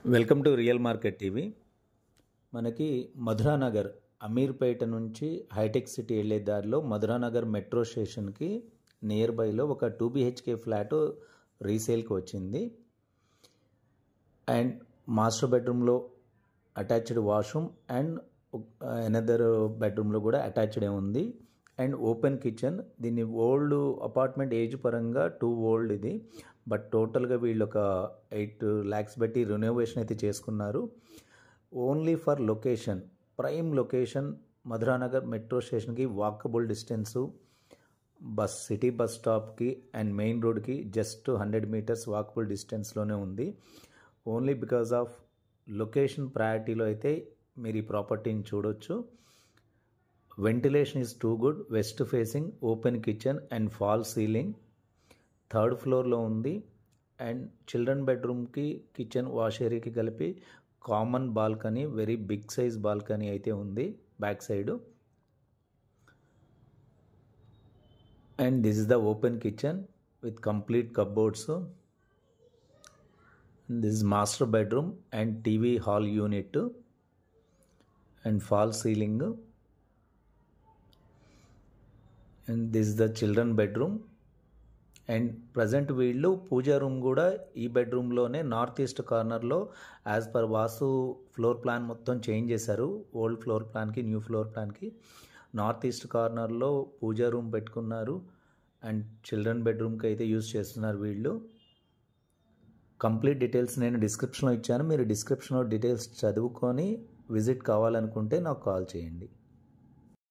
Welcome to real market TV. మనకి మధురానగర్ అమీర్పేట నుంచి hitech city వెళ్ళే దారిలో మధురానగర్ మెట్రో స్టేషన్కి నియర్ బైలో ఒక 2 BHK ఫ్లాట్ రీసేల్కి వచ్చింది. అండ్ మాస్టర్ బెడ్రూమ్లో అటాచ్డ్ వాష్రూమ్ అండ్ ఎనదర్ బెడ్రూమ్లో కూడా అటాచ్డ్ ఉంది. And open kitchen. దీన్ని ఓల్డ్ అపార్ట్మెంట్ ఏజ్ పరంగా 2 ఓల్డ్ ఇది, బట్ టోటల్గా వీళ్ళు ఒక 8 lakhs పెట్టి రెనోవేషన్ అయితే చేసుకున్నారు. Only for location, prime location, Madhuranagar metro స్టేషన్కి వాకబుల్ డిస్టెన్సు, సిటీ బస్ స్టాప్కి అండ్ మెయిన్ రోడ్కి జస్ట్ 100 meters వాకబుల్ డిస్టెన్స్లోనే ఉంది. ఓన్లీ బికాజ్ ఆఫ్ లొకేషన్ ప్రయారిటీలో అయితే మీరు ఈ ప్రాపర్టీని చూడొచ్చు. Ventilation is too good. West facing, open kitchen and fall ceiling. 3rd floorలో ఉంది. అండ్ చిల్డ్రన్ బెడ్రూమ్కి కిచెన్ వాష్ ఏరియాకి కలిపి common balcony, very big size balcony అయితే ఉంది back side. And this is the open kitchen with complete cupboards. This is master bedroom and TV hall unit and fall ceiling. And this is the children bedroom. And present వీళ్ళు puja room కూడా ఈ బెడ్రూమ్లోనే north east కార్నర్లో as per Vastu floor plan మొత్తం change చేశారు. Old floor ప్లాన్కి new floor ప్లాన్కి north east కార్నర్లో పూజా రూమ్ పెట్టుకున్నారు. అండ్ చిల్డ్రన్ బెడ్రూమ్కి అయితే యూజ్ చేస్తున్నారు వీళ్ళు. కంప్లీట్ డీటెయిల్స్ నేను డిస్క్రిప్షన్లో ఇచ్చాను. మీరు డిస్క్రిప్షన్లో డీటెయిల్స్ చదువుకొని విజిట్ కావాలనుకుంటే నాకు కాల్ చేయండి.